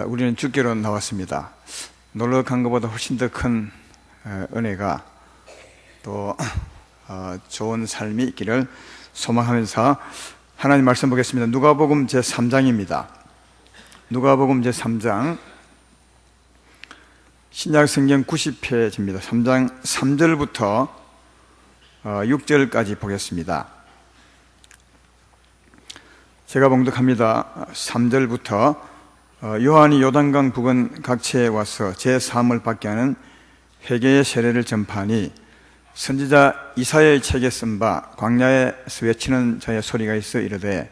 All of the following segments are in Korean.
우리는 주께로 나왔습니다. 놀러 간 것보다 훨씬 더 큰 은혜가 또 좋은 삶이 있기를 소망하면서 하나님 말씀 보겠습니다. 누가복음 제3장입니다. 누가복음 제3장 신약성경 90페이지입니다. 3장 3절부터 6절까지 보겠습니다. 제가 봉독합니다. 3절부터 요한이 요단강 부근 각처에 와서 제3을 받게 하는 회개의 세례를 전파하니 선지자 이사야의 책에 쓴 바 광야에서 외치는 자의 소리가 있어 이르되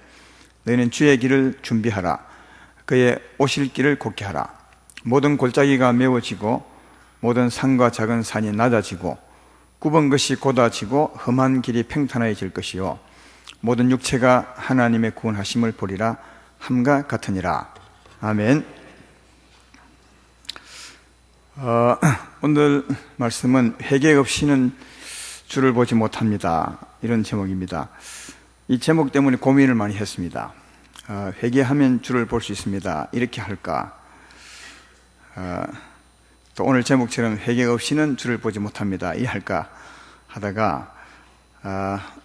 너희는 주의 길을 준비하라. 그의 오실 길을 곧게 하라. 모든 골짜기가 메워지고 모든 산과 작은 산이 낮아지고 굽은 것이 곧아지고 험한 길이 평탄해질 것이요 모든 육체가 하나님의 구원하심을 보리라 함과 같으니라. 아멘. 오늘 말씀은 회개 없이는 주를 보지 못합니다. 이런 제목입니다. 이 제목 때문에 고민을 많이 했습니다. 회개하면 주를 볼 수 있습니다. 이렇게 할까? 또 오늘 제목처럼 회개 없이는 주를 보지 못합니다. 이 할까? 하다가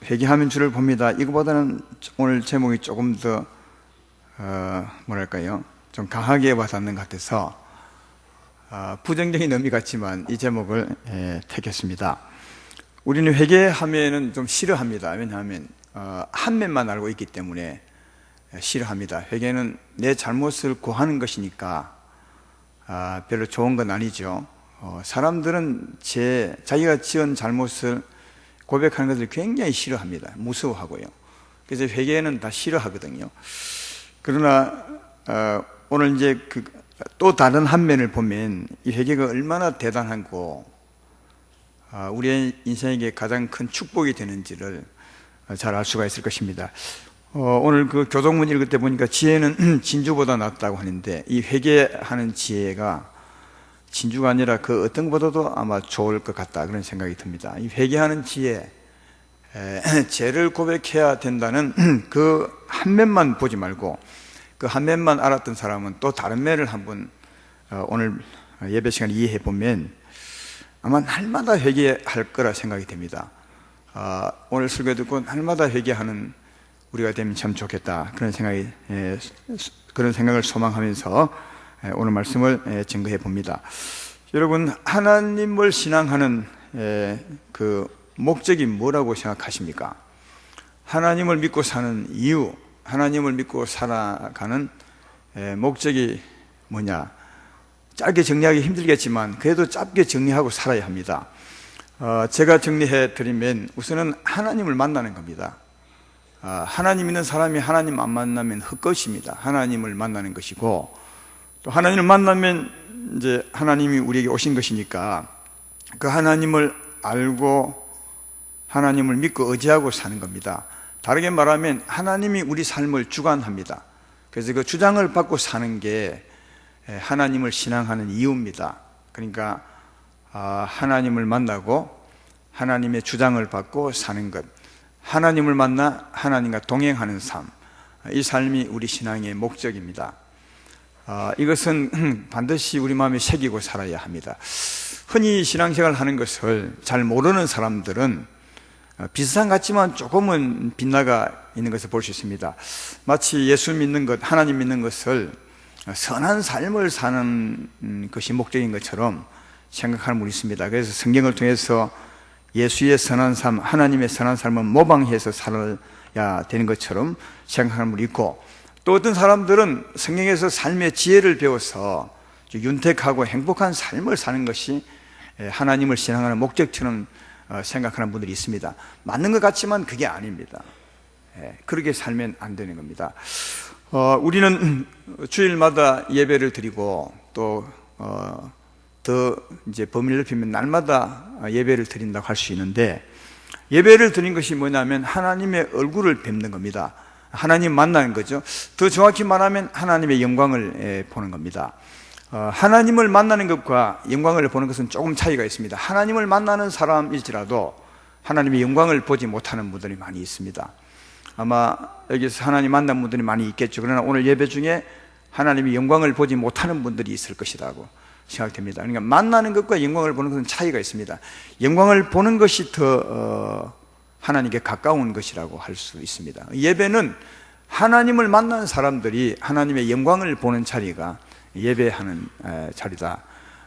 회개하면 주를 봅니다. 이거보다는 오늘 제목이 조금 더 뭐랄까요? 좀 강하게 와닿는 것 같아서 부정적인 의미 같지만 이 제목을 택했습니다. 우리는 회개하면은 좀 싫어합니다. 왜냐하면 한 면만 알고 있기 때문에 싫어합니다. 회개는 내 잘못을 고하는 것이니까 별로 좋은 건 아니죠. 사람들은 자기가 지은 잘못을 고백하는 것을 굉장히 싫어합니다. 무서워하고요. 그래서 회개는 다 싫어하거든요. 그러나 오늘 이제 또 다른 한 면을 보면 이 회개가 얼마나 대단하고 우리의 인생에게 가장 큰 축복이 되는지를 잘 알 수가 있을 것입니다. 오늘 그 교동문 읽을 때 보니까 지혜는 진주보다 낫다고 하는데 이 회개하는 지혜가 진주가 아니라 그 어떤 것보다도 아마 좋을 것 같다 그런 생각이 듭니다. 이 회개하는 지혜, 죄를 고백해야 된다는 그 한 면만 보지 말고 그 한 면만 알았던 사람은 또 다른 면을 한번 오늘 예배 시간에 이해해 보면 아마 날마다 회개할 거라 생각이 됩니다. 오늘 설교 듣고 날마다 회개하는 우리가 되면 참 좋겠다 그런 생각을 소망하면서 오늘 말씀을 증거해 봅니다. 여러분, 하나님을 신앙하는 그 목적이 뭐라고 생각하십니까? 하나님을 믿고 사는 이유, 하나님을 믿고 살아가는 목적이 뭐냐? 짧게 정리하기 힘들겠지만 그래도 짧게 정리하고 살아야 합니다. 제가 정리해 드리면 우선은 하나님을 만나는 겁니다. 하나님 있는 사람이 하나님 안 만나면 헛것입니다. 하나님을 만나는 것이고 또 하나님을 만나면 이제 하나님이 우리에게 오신 것이니까 그 하나님을 알고 하나님을 믿고 의지하고 사는 겁니다. 다르게 말하면 하나님이 우리 삶을 주관합니다. 그래서 그 주장을 받고 사는 게 하나님을 신앙하는 이유입니다. 그러니까 하나님을 만나고 하나님의 주장을 받고 사는 것, 하나님을 만나 하나님과 동행하는 삶, 이 삶이 우리 신앙의 목적입니다. 이것은 반드시 우리 마음에 새기고 살아야 합니다. 흔히 신앙생활을 하는 것을 잘 모르는 사람들은 비슷한 것 같지만 조금은 빗나가 있는 것을 볼 수 있습니다. 마치 예수 믿는 것, 하나님 믿는 것을 선한 삶을 사는 것이 목적인 것처럼 생각하는 분이 있습니다. 그래서 성경을 통해서 예수의 선한 삶, 하나님의 선한 삶을 모방해서 살아야 되는 것처럼 생각하는 분이 있고 또 어떤 사람들은 성경에서 삶의 지혜를 배워서 윤택하고 행복한 삶을 사는 것이 하나님을 신앙하는 목적처럼 생각하는 분들이 있습니다. 맞는 것 같지만 그게 아닙니다. 그렇게 살면 안 되는 겁니다. 우리는 주일마다 예배를 드리고 또 더 이제 범위를 넓히면 날마다 예배를 드린다고 할 수 있는데 예배를 드린 것이 뭐냐면 하나님의 얼굴을 뵙는 겁니다. 하나님 만나는 거죠. 더 정확히 말하면 하나님의 영광을 보는 겁니다. 하나님을 만나는 것과 영광을 보는 것은 조금 차이가 있습니다. 하나님을 만나는 사람일지라도 하나님의 영광을 보지 못하는 분들이 많이 있습니다. 아마 여기서 하나님 만난 분들이 많이 있겠죠. 그러나 오늘 예배 중에 하나님의 영광을 보지 못하는 분들이 있을 것이라고 생각됩니다. 그러니까 만나는 것과 영광을 보는 것은 차이가 있습니다. 영광을 보는 것이 더 하나님께 가까운 것이라고 할 수 있습니다. 예배는 하나님을 만난 사람들이 하나님의 영광을 보는 자리가 예배하는 자리다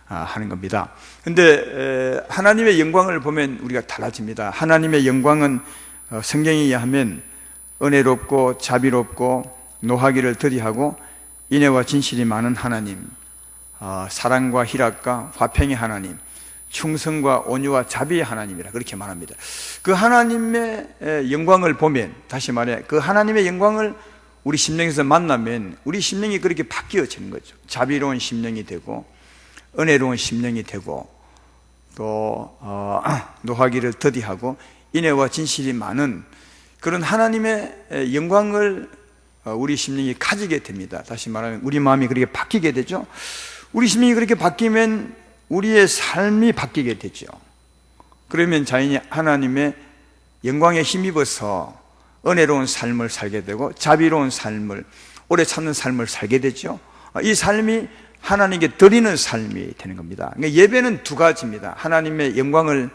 하는 겁니다. 근데 하나님의 영광을 보면 우리가 달라집니다. 하나님의 영광은 성경에 의하면 은혜롭고 자비롭고 노하기를 더디하고 인애와 진실이 많은 하나님, 사랑과 희락과 화평의 하나님, 충성과 온유와 자비의 하나님이라 그렇게 말합니다. 그 하나님의 영광을 보면, 다시 말해 그 하나님의 영광을 우리 심령에서 만나면 우리 심령이 그렇게 바뀌어지는 거죠. 자비로운 심령이 되고 은혜로운 심령이 되고 또 노하기를 더디하고 인애와 진실이 많은 그런 하나님의 영광을 우리 심령이 가지게 됩니다. 다시 말하면 우리 마음이 그렇게 바뀌게 되죠. 우리 심령이 그렇게 바뀌면 우리의 삶이 바뀌게 되죠. 그러면 자연히 하나님의 영광에 힘입어서 은혜로운 삶을 살게 되고 자비로운 삶을, 오래 참는 삶을 살게 되죠. 이 삶이 하나님께 드리는 삶이 되는 겁니다. 그러니까 예배는 두 가지입니다. 하나님의 영광을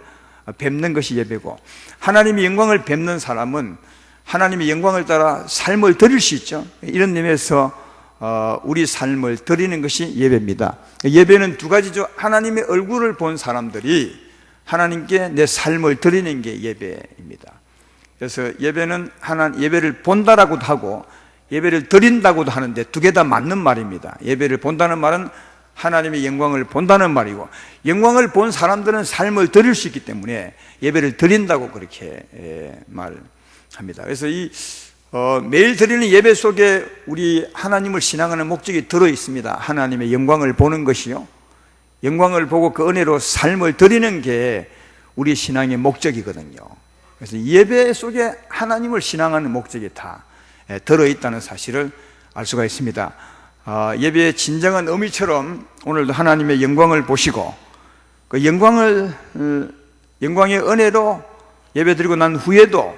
뵙는 것이 예배고, 하나님의 영광을 뵙는 사람은 하나님의 영광을 따라 삶을 드릴 수 있죠. 이런 의미에서 우리 삶을 드리는 것이 예배입니다. 예배는 두 가지죠. 하나님의 얼굴을 본 사람들이 하나님께 내 삶을 드리는 게 예배입니다. 그래서 예배는 예배를 본다라고도 하고 예배를 드린다고도 하는데 두 개 다 맞는 말입니다. 예배를 본다는 말은 하나님의 영광을 본다는 말이고, 영광을 본 사람들은 삶을 드릴 수 있기 때문에 예배를 드린다고 그렇게 말합니다. 그래서 매일 드리는 예배 속에 우리 하나님을 신앙하는 목적이 들어 있습니다. 하나님의 영광을 보는 것이요, 영광을 보고 그 은혜로 삶을 드리는 게 우리 신앙의 목적이거든요. 그래서 예배 속에 하나님을 신앙하는 목적이 다 들어있다는 사실을 알 수가 있습니다. 예배의 진정한 의미처럼 오늘도 하나님의 영광을 보시고 그 영광의 은혜로 예배드리고 난 후에도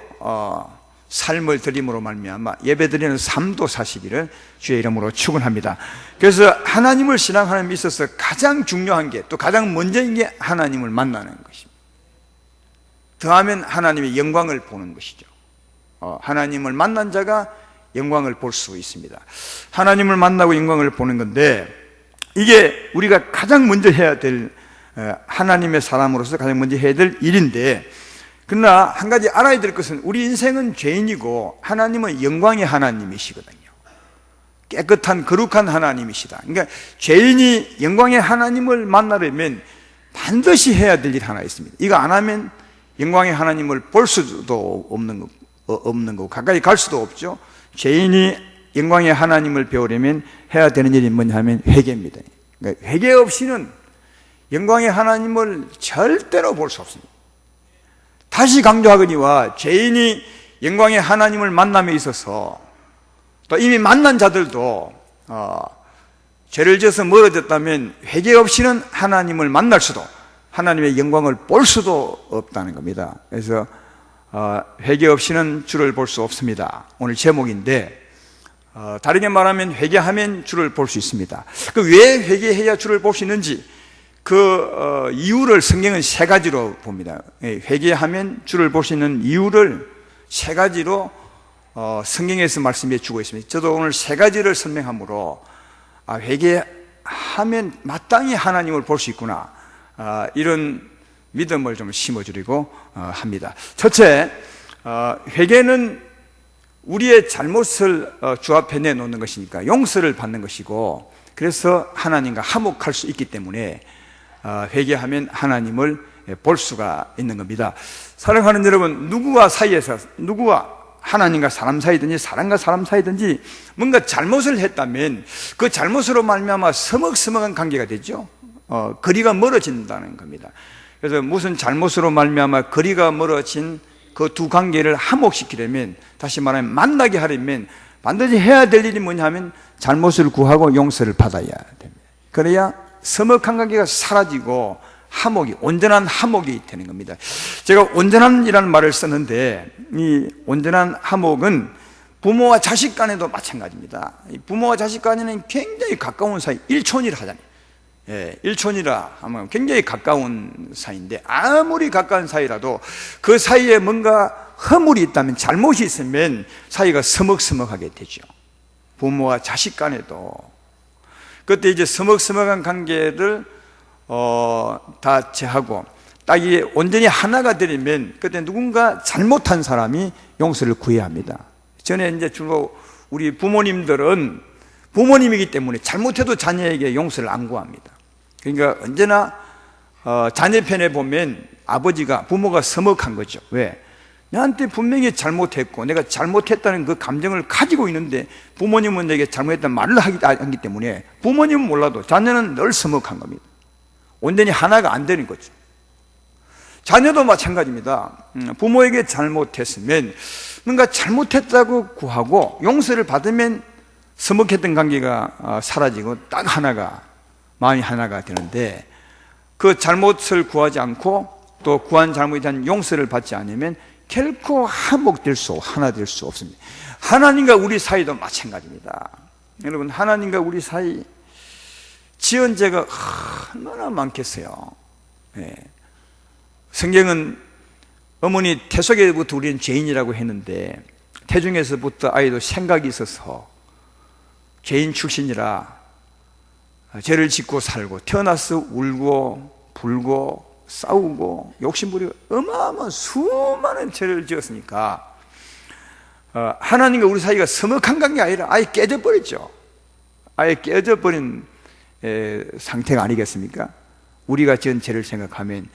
삶을 드림으로 말미암아 예배드리는 삶도 사시기를 주의 이름으로 축원합니다. 그래서 하나님을 신앙하는 데 있어서 가장 중요한 게, 또 가장 먼저인 게 하나님을 만나는 것입니다. 더하면 하나님의 영광을 보는 것이죠. 하나님을 만난 자가 영광을 볼 수 있습니다. 하나님을 만나고 영광을 보는 건데, 이게 우리가 가장 먼저 해야 될, 하나님의 사람으로서 가장 먼저 해야 될 일인데, 그러나 한 가지 알아야 될 것은 우리 인생은 죄인이고 하나님은 영광의 하나님이시거든요. 깨끗한 거룩한 하나님이시다. 그러니까 죄인이 영광의 하나님을 만나려면 반드시 해야 될 일 하나 있습니다. 이거 안 하면 영광의 하나님을 볼 수도 없는 거고 가까이 갈 수도 없죠. 죄인이 영광의 하나님을 배우려면 해야 되는 일이 뭐냐 하면 회개입니다. 그러니까 회개 없이는 영광의 하나님을 절대로 볼 수 없습니다. 다시 강조하거니와 죄인이 영광의 하나님을 만남에 있어서, 또 이미 만난 자들도 죄를 지어서 멀어졌다면 회개 없이는 하나님을 만날 수도, 하나님의 영광을 볼 수도 없다는 겁니다. 그래서 회개 없이는 주를 볼 수 없습니다. 오늘 제목인데, 다르게 말하면 회개하면 주를 볼 수 있습니다. 왜 회개해야 주를 볼 수 있는지 그 이유를 성경은 세 가지로 봅니다. 회개하면 주를 볼 수 있는 이유를 세 가지로 성경에서 말씀해 주고 있습니다. 저도 오늘 세 가지를 설명함으로 회개하면 마땅히 하나님을 볼 수 있구나, 이런 믿음을 좀 심어주려고 합니다. 첫째, 회개는 우리의 잘못을 주 앞에 내놓는 것이니까 용서를 받는 것이고, 그래서 하나님과 화목할 수 있기 때문에 회개하면 하나님을 볼 수가 있는 겁니다. 사랑하는 여러분, 누구와 사이에서, 누구와 하나님과 사람 사이든지 사람과 사람 사이든지 뭔가 잘못을 했다면 그 잘못으로 말미암아 서먹서먹한 관계가 되죠. 거리가 멀어진다는 겁니다. 그래서 무슨 잘못으로 말미암아 거리가 멀어진 그 두 관계를 화목시키려면, 다시 말하면 만나게 하려면 반드시 해야 될 일이 뭐냐 하면 잘못을 구하고 용서를 받아야 됩니다. 그래야 서먹한 관계가 사라지고 온전한 화목이 되는 겁니다. 제가 온전한이라는 말을 썼는데, 이 온전한 화목은 부모와 자식 간에도 마찬가지입니다. 부모와 자식 간에는 굉장히 가까운 사이, 일촌이라 하잖아요. 예, 일촌이라 하면 굉장히 가까운 사이인데, 아무리 가까운 사이라도 그 사이에 뭔가 허물이 있다면, 잘못이 있으면 사이가 서먹서먹하게 되죠. 부모와 자식 간에도. 그때 이제 서먹서먹한 관계를 다 제하고 딱 이게 온전히 하나가 되려면, 그때 누군가 잘못한 사람이 용서를 구해야 합니다. 전에 이제 주로 우리 부모님들은 부모님이기 때문에 잘못해도 자녀에게 용서를 안 구합니다. 그러니까 언제나 자녀 편에 보면 아버지가, 부모가 서먹한 거죠. 왜? 나한테 분명히 잘못했고 내가 잘못했다는 그 감정을 가지고 있는데 부모님은 내게 잘못했다는 말을 하기 때문에 부모님은 몰라도 자녀는 늘 서먹한 겁니다. 온전히 하나가 안 되는 거죠. 자녀도 마찬가지입니다. 부모에게 잘못했으면 뭔가 잘못했다고 구하고 용서를 받으면 서먹했던 관계가 사라지고 딱 하나가, 마음이 하나가 되는데, 그 잘못을 구하지 않고 또 구한 잘못에 대한 용서를 받지 않으면 결코 화목될 수, 하나 될 수 없습니다. 하나님과 우리 사이도 마찬가지입니다. 여러분, 하나님과 우리 사이 지은 죄가 얼마나 많겠어요. 네. 성경은 어머니 태속에부터 우리는 죄인이라고 했는데, 태중에서부터 아이도 생각이 있어서 죄인 출신이라 죄를 짓고 살고, 태어나서 울고 불고 싸우고 욕심부리고 어마어마한 수많은 죄를 지었으니까 하나님과 우리 사이가 서먹한 관계가 아니라 아예 깨져버렸죠. 아예 깨져버린 상태가 아니겠습니까? 우리가 지은 죄를 생각하면.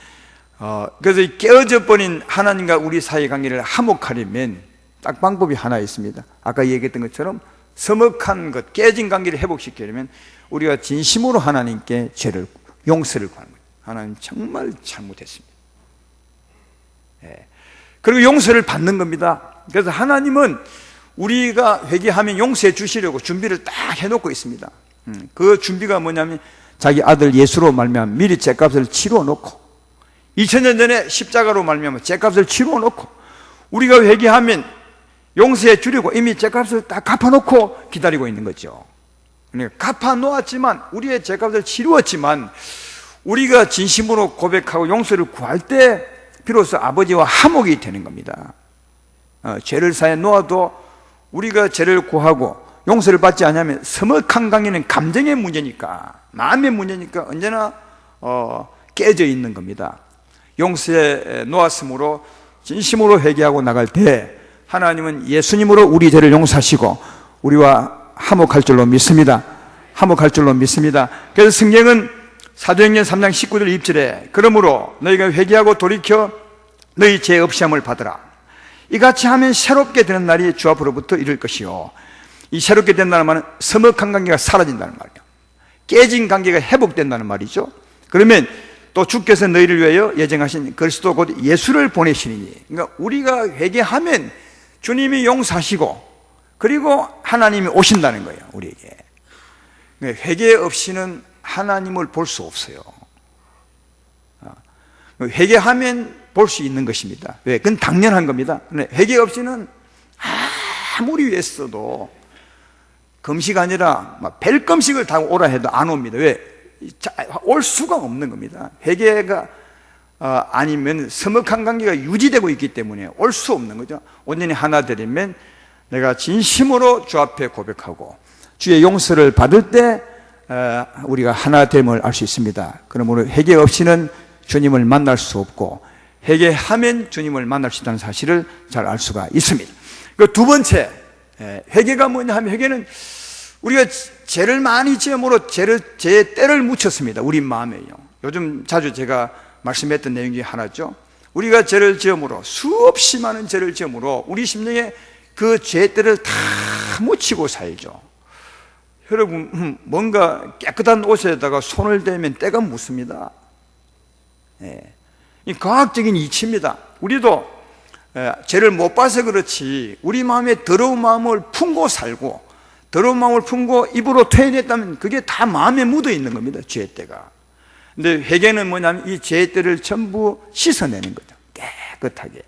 그래서 깨어져 버린 하나님과 우리 사이의 관계를 화목하려면 딱 방법이 하나 있습니다. 아까 얘기했던 것처럼 서먹한 것, 깨진 관계를 회복시키려면 우리가 진심으로 하나님께 죄를, 용서를 구하는 거예요. 하나님 정말 잘못했습니다. 예. 그리고 용서를 받는 겁니다. 그래서 하나님은 우리가 회개하면 용서해 주시려고 준비를 딱 해놓고 있습니다. 그 준비가 뭐냐면 자기 아들 예수로 말미암아 미리 죄값을 치루어 놓고, 2000년 전에 십자가로 말미암아 죄값을 치루어 놓고, 우리가 회개하면 용서해 주려고 이미 죄값을 딱 갚아놓고 기다리고 있는 거죠. 그러니까 갚아놓았지만, 우리의 죄값을 치루었지만, 우리가 진심으로 고백하고 용서를 구할 때 비로소 아버지와 화목이 되는 겁니다. 죄를 사해 놓아도 우리가 죄를 구하고 용서를 받지 않으면 서먹한 관계는 감정의 문제니까, 마음의 문제니까 언제나 깨져 있는 겁니다. 용서해 놓았으므로 진심으로 회개하고 나갈 때 하나님은 예수님으로 우리 죄를 용서하시고 우리와 화목할 줄로 믿습니다. 화목할 줄로 믿습니다. 그래서 성경은 사도행전 3장 19절 20절에 그러므로 너희가 회개하고 돌이켜 너희 죄 없이함을 받으라. 이같이 하면 새롭게 되는 날이 주 앞으로부터 이를 것이요. 이 새롭게 된다는 말은 서먹한 관계가 사라진다는 말이에요. 깨진 관계가 회복된다는 말이죠. 그러면 또 주께서 너희를 위하여 예정하신 그리스도 곧 예수를 보내시니, 그러니까 우리가 회개하면 주님이 용서하시고 그리고 하나님이 오신다는 거예요, 우리에게. 회개 없이는 하나님을 볼 수 없어요. 회개하면 볼 수 있는 것입니다. 왜? 그건 당연한 겁니다. 회개 없이는 아무리 애써도 금식 아니라 벨금식을 다 오라 해도 안 옵니다. 왜? 올 수가 없는 겁니다. 회개가 아니면 서먹한 관계가 유지되고 있기 때문에 올 수 없는 거죠. 온전히 하나 되려면 내가 진심으로 주 앞에 고백하고 주의 용서를 받을 때 우리가 하나 됨을 알 수 있습니다. 그러므로 회개 없이는 주님을 만날 수 없고 회개하면 주님을 만날 수 있다는 사실을 잘 알 수가 있습니다. 그 두 번째, 회개가 뭐냐 하면, 회개는 우리가 죄를 많이 지음으로 죄의 때를 묻혔습니다. 우리 마음에요. 요즘 자주 제가 말씀했던 내용 중에 하나죠. 우리가 죄를 지음으로, 수없이 많은 죄를 지음으로 우리 심령에 그 죄의 때를 다 묻히고 살죠. 여러분, 뭔가 깨끗한 옷에다가 손을 대면 때가 묻습니다. 이 과학적인 이치입니다. 우리도 죄를 못 봐서 그렇지 우리 마음에 더러운 마음을 품고 살고, 더러운 마음을 품고 입으로 토해냈다면 그게 다 마음에 묻어 있는 겁니다, 죄의 때가. 근데 회개는 뭐냐면 이 죄의 때를 전부 씻어내는 거죠, 깨끗하게.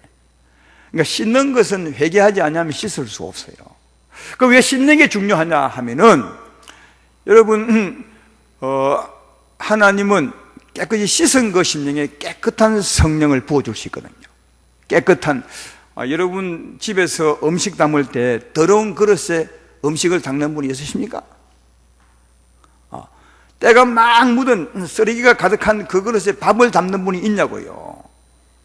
그러니까 씻는 것은 회개하지 않으면 씻을 수 없어요. 그 왜 씻는 게 중요하냐 하면은, 여러분, 하나님은 깨끗이 씻은 그 심령에 깨끗한 성령을 부어줄 수 있거든요. 깨끗한, 여러분 집에서 음식 담을 때 더러운 그릇에 음식을 담는 분이 있으십니까? 때가 막 묻은 쓰레기가 가득한 그 그릇에 밥을 담는 분이 있냐고요?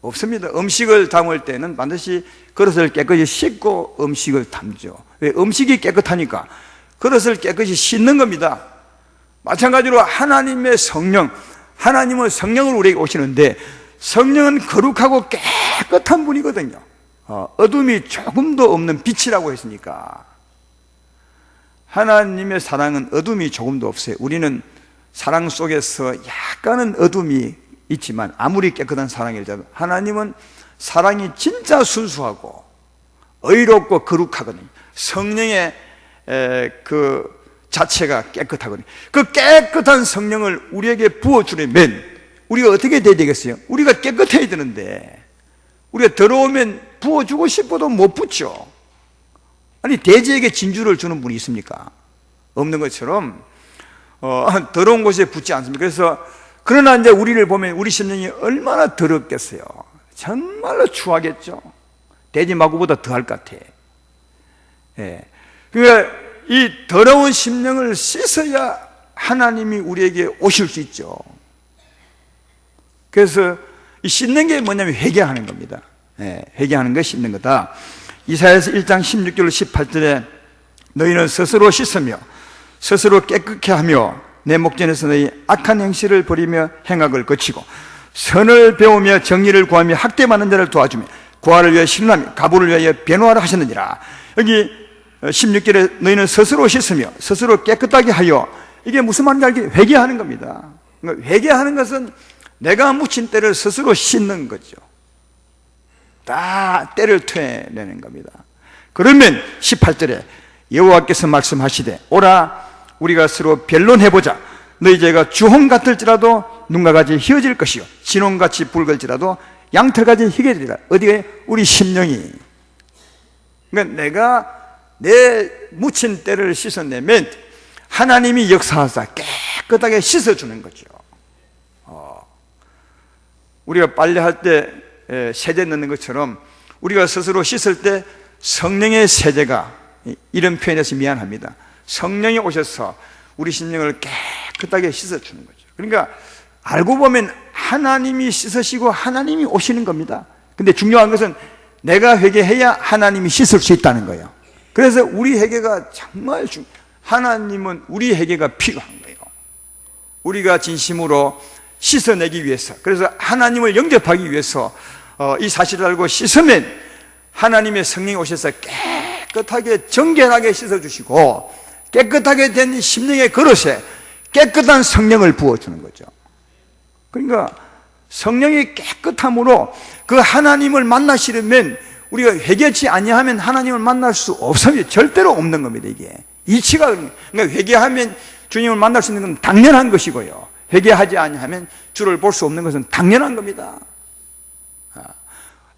없습니다. 음식을 담을 때는 반드시 그릇을 깨끗이 씻고 음식을 담죠. 왜? 음식이 깨끗하니까 그릇을 깨끗이 씻는 겁니다. 마찬가지로 하나님의 성령, 하나님은 성령을 우리에게 오시는데 성령은 거룩하고 깨끗한 분이거든요. 어둠이 조금도 없는 빛이라고 했으니까. 하나님의 사랑은 어둠이 조금도 없어요. 우리는 사랑 속에서 약간은 어둠이 있지만 아무리 깨끗한 사랑이라도 하나님은 사랑이 진짜 순수하고 의롭고 거룩하거든요. 성령의 그 자체가 깨끗하거든요. 그 깨끗한 성령을 우리에게 부어주려면 우리가 어떻게 돼야 되겠어요? 우리가 깨끗해야 되는데 우리가 더러우면 부어주고 싶어도 못 붓죠. 아니, 돼지에게 진주를 주는 분이 있습니까? 없는 것처럼 더러운 곳에 붓지 않습니까? 그래서 그러나 이제 우리를 보면 우리 심령이 얼마나 더럽겠어요. 정말로 추하겠죠. 돼지 마구보다 더할 것 같아. 예. 그러니까 이 더러운 심령을 씻어야 하나님이 우리에게 오실 수 있죠. 그래서 이 씻는 게 뭐냐면 회개하는 겁니다. 예, 회개하는 게 씻는 거다. 이사야서 1장 16절 18절에 너희는 스스로 씻으며 스스로 깨끗게 하며 내 목전에서 너희 악한 행실을 버리며 행악을 거치고 선을 배우며 정의를 구하며 학대받는 자를 도와주며 고아를 위하여 신랑하며 가부를 위하여 변호하라 하셨느니라. 여기 16절에 너희는 스스로 씻으며 스스로 깨끗하게 하여, 이게 무슨 말인지 알겠어요? 회개하는 겁니다. 그러니까 회개하는 것은 내가 묻힌 때를 스스로 씻는 거죠. 다 때를 토해내는 겁니다. 그러면 18절에 여호와께서 말씀하시되 오라 우리가 서로 변론해보자. 너희 죄가 주홍 같을지라도 눈과 같이 휘어질 것이요 진홍같이 붉을지라도 양털같이 희게 되리라. 어디에? 우리 심령이. 그러니까 내가 내 묻힌 때를 씻어내면 하나님이 역사하사 깨끗하게 씻어주는 거죠. 우리가 빨래할 때 세제 넣는 것처럼 우리가 스스로 씻을 때 성령의 세제가, 이런 표현에서 미안합니다, 성령이 오셔서 우리 심령을 깨끗하게 씻어주는 거죠. 그러니까 알고 보면 하나님이 씻으시고 하나님이 오시는 겁니다. 근데 중요한 것은 내가 회개해야 하나님이 씻을 수 있다는 거예요. 그래서 우리 회개가 정말 하나님은 우리 회개가 필요한 거예요. 우리가 진심으로 씻어내기 위해서, 그래서 하나님을 영접하기 위해서 이 사실을 알고 씻으면 하나님의 성령이 오셔서 깨끗하게 정결하게 씻어주시고 깨끗하게 된 심령의 그릇에 깨끗한 성령을 부어주는 거죠. 그러니까 성령이 깨끗함으로 그 하나님을 만나시려면 우리가 회개치 아니하면 하나님을 만날 수 없어요. 절대로 없는 겁니다. 이게 이치가. 그러니까 회개하면 주님을 만날 수 있는 건 당연한 것이고요, 회개하지 아니하면 주를 볼 수 없는 것은 당연한 겁니다.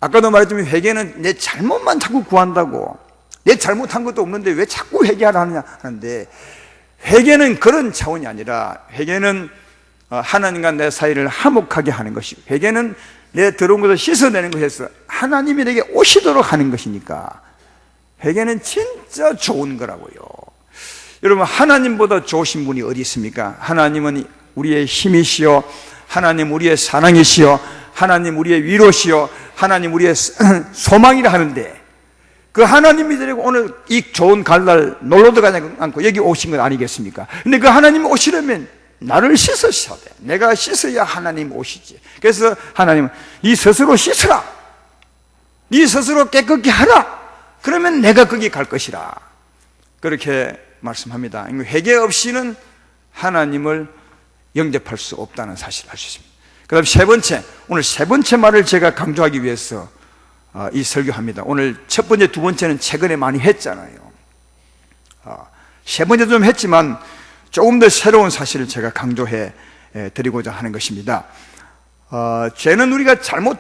아까도 말했지만 회개는 내 잘못만 자꾸 구한다고, 내 잘못한 것도 없는데 왜 자꾸 회개하라 하느냐 하는데, 회개는 그런 차원이 아니라 회개는 하나님과 내 사이를 화목하게 하는 것이고, 회개는 내 더러운 것을 씻어내는 것에서 하나님이 내게 오시도록 하는 것이니까 회개는 진짜 좋은 거라고요. 여러분, 하나님보다 좋으신 분이 어디 있습니까? 하나님은 우리의 힘이시요, 하나님 우리의 사랑이시요, 하나님 우리의 위로시요, 하나님 우리의 소망이라 하는데, 그 하나님이 데리고 오늘 이 좋은 갈날 놀러 들어가지 않고 여기 오신 건 아니겠습니까? 근데 그 하나님 오시려면 나를 씻으셔야 돼. 내가 씻어야 하나님 오시지. 그래서 하나님은 이 스스로 씻으라, 네 스스로 깨끗게 하라. 그러면 내가 거기 갈 것이라. 그렇게 말씀합니다. 회개 없이는 하나님을 영접할 수 없다는 사실을 알 수 있습니다. 그 다음 세 번째, 오늘 세 번째 말을 제가 강조하기 위해서 이 설교합니다. 오늘 첫 번째, 두 번째는 최근에 많이 했잖아요. 세 번째도 좀 했지만 조금 더 새로운 사실을 제가 강조해 드리고자 하는 것입니다. 죄는 우리가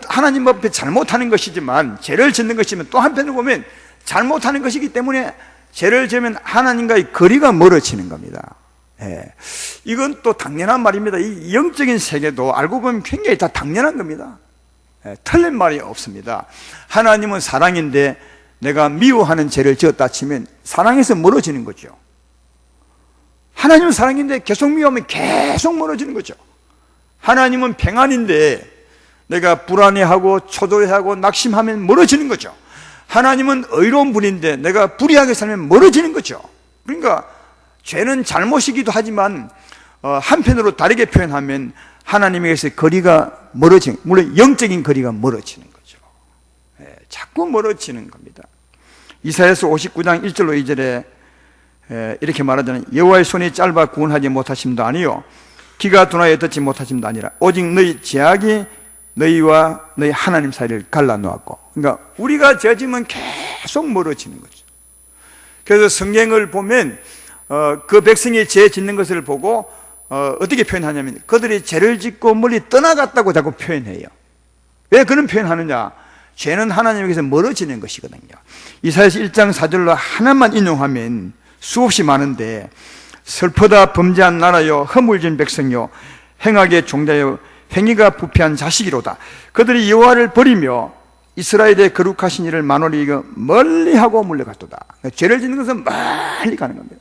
하나님 앞에 잘못하는 것이지만, 죄를 짓는 것이면 또 한편으로 보면 잘못하는 것이기 때문에 죄를 지으면 하나님과의 거리가 멀어지는 겁니다. 예. 이건 또 당연한 말입니다. 이 영적인 세계도 알고 보면 굉장히 다 당연한 겁니다. 예. 틀린 말이 없습니다. 하나님은 사랑인데 내가 미워하는 죄를 지었다 치면 사랑에서 멀어지는 거죠. 하나님은 사랑인데 계속 미워하면 계속 멀어지는 거죠. 하나님은 평안인데 내가 불안해하고 초조해하고 낙심하면 멀어지는 거죠. 하나님은 의로운 분인데 내가 불의하게 살면 멀어지는 거죠. 그러니까 죄는 잘못이기도 하지만 한편으로 다르게 표현하면 하나님에게서 거리가 멀어지는, 물론 영적인 거리가 멀어지는 거죠. 예, 자꾸 멀어지는 겁니다. 이사야서 59장 1절로 2절에 이렇게 말하잖아요. 여호와의 손이 짧아 구원하지 못하심도 아니요 귀가 둔하여 듣지 못하심도 아니라 오직 너희 죄악이 너희와 너희 하나님 사이를 갈라놓았고, 그러니까 우리가 죄지면 계속 멀어지는 거죠. 그래서 성경을 보면 그 백성이 죄 짓는 것을 보고 어떻게 표현하냐면 그들이 죄를 짓고 멀리 떠나갔다고 자꾸 표현해요. 왜 그런 표현하느냐? 죄는 하나님에게서 멀어지는 것이거든요. 이사야서 1장 4절로 하나만 인용하면 수없이 많은데, 슬퍼다 범죄한 나라요 허물진 백성요 행악의 종자요 행위가 부패한 자식이로다. 그들이 여호와를 버리며 이스라엘의 거룩하신 이를 만홀히 멀리하고 물러갔도다. 죄를 짓는 것은 멀리 가는 겁니다.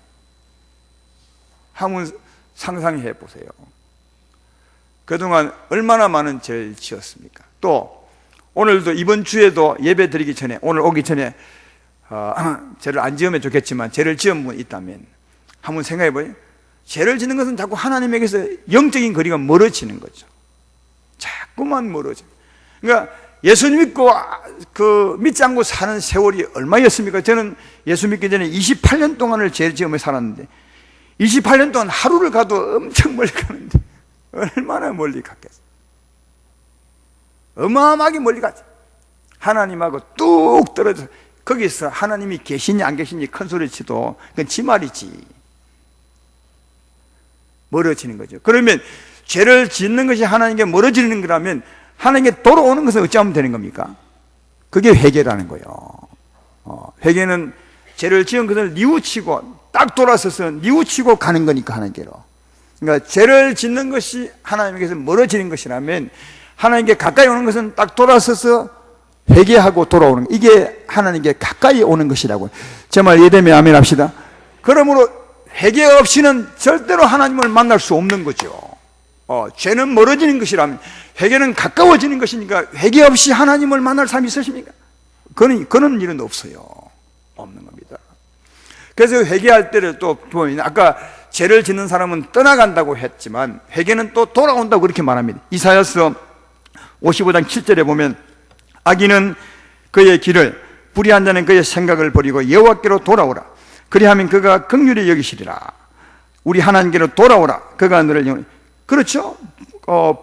한번 상상해 보세요. 그동안 얼마나 많은 죄를 지었습니까? 또 오늘도 이번 주에도 예배 드리기 전에, 오늘 오기 전에 죄를 안 지으면 좋겠지만 죄를 지은 분 있다면 한번 생각해 보세요. 죄를 짓는 것은 자꾸 하나님에게서 영적인 거리가 멀어지는 거죠. 자꾸만 멀어져. 그러니까 예수 믿고 믿지 않고 사는 세월이 얼마였습니까? 저는 예수 믿기 전에 28년 동안을 죄를 지으며 살았는데 28년 동안 하루를 가도 엄청 멀리 가는데 얼마나 멀리 갔겠어요? 어마어마하게 멀리 가지. 하나님하고 뚝 떨어져. 거기서 하나님이 계시니 안 계시니 큰 소리 치도 그건 지 말이지. 멀어지는 거죠. 그러면 죄를 짓는 것이 하나님께 멀어지는 거라면 하나님께 돌아오는 것은 어찌하면 되는 겁니까? 그게 회개라는 거예요. 회개는 죄를 지은 것을 뉘우치고 딱 돌아서서 뉘우치고 가는 거니까 하나님께로. 그러니까 죄를 짓는 것이 하나님께서 멀어지는 것이라면 하나님께 가까이 오는 것은 딱 돌아서서 회개하고 돌아오는 것. 이게 하나님께 가까이 오는 것이라고. 제 말 이해되면 아멘 합시다. 그러므로 회개 없이는 절대로 하나님을 만날 수 없는 거죠. 죄는 멀어지는 것이라면 회개는 가까워지는 것이니까 회개 없이 하나님을 만날 사람이 있으십니까? 그런 일은 없어요. 없는 겁니다. 그래서 회개할 때를 또 보면 아까 죄를 짓는 사람은 떠나간다고 했지만 회개는 또 돌아온다고 그렇게 말합니다. 이사야서 55장 7절에 보면 악인은 그의 길을, 불의한 자는 그의 생각을 버리고 여호와께로 돌아오라. 그리하면 그가 긍휼히 여기시리라. 우리 하나님께로 돌아오라. 그가 너를 영원히. 그렇죠?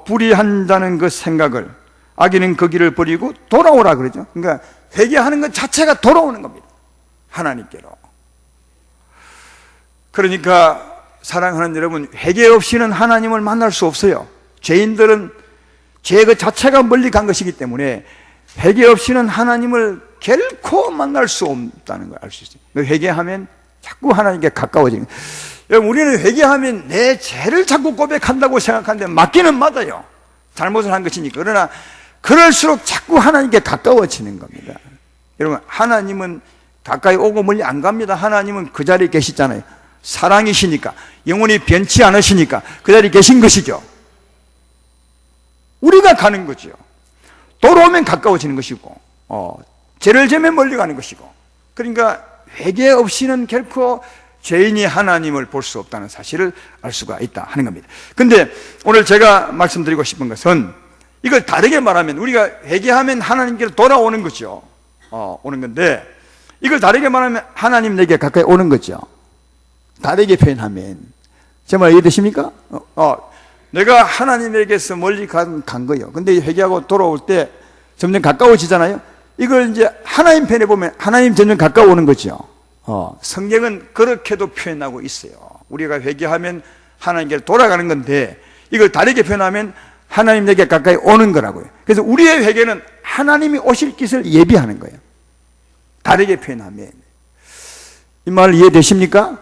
불의한 자는 그 생각을, 악인은 그 길을 버리고 돌아오라 그러죠. 그러니까 회개하는 것 자체가 돌아오는 겁니다. 하나님께로. 그러니까 사랑하는 여러분, 회개 없이는 하나님을 만날 수 없어요. 죄인들은 죄 그 자체가 멀리 간 것이기 때문에 회개 없이는 하나님을 결코 만날 수 없다는 걸 알 수 있어요. 회개하면 자꾸 하나님께 가까워지는 거예요. 여러분, 우리는 회개하면 내 죄를 자꾸 고백한다고 생각하는데 맞기는 맞아요. 잘못을 한 것이니까. 그러나 그럴수록 자꾸 하나님께 가까워지는 겁니다. 여러분, 하나님은 가까이 오고 멀리 안 갑니다. 하나님은 그 자리에 계시잖아요. 사랑이시니까, 영원히 변치 않으시니까 그 자리에 계신 것이죠. 우리가 가는 거죠. 돌아오면 가까워지는 것이고, 죄를 지면 멀리 가는 것이고. 그러니까 회개 없이는 결코 죄인이 하나님을 볼 수 없다는 사실을 알 수가 있다 하는 겁니다. 근데 오늘 제가 말씀드리고 싶은 것은 이걸 다르게 말하면 우리가 회개하면 하나님께로 돌아오는 거죠. 오는 건데 이걸 다르게 말하면 하나님 내게 가까이 오는 거죠. 다르게 표현하면 제 말 이해되십니까? 내가 하나님에게서 멀리 간 거예요. 근데 회개하고 돌아올 때 점점 가까워지잖아요. 이걸 이제 하나님 편에 보면 하나님 점점 가까워오는 거죠. 성경은 그렇게도 표현하고 있어요. 우리가 회개하면 하나님께 돌아가는 건데 이걸 다르게 표현하면 하나님에게 가까이 오는 거라고요. 그래서 우리의 회개는 하나님이 오실 것을 예비하는 거예요. 다르게 표현하면 이 말 이해되십니까?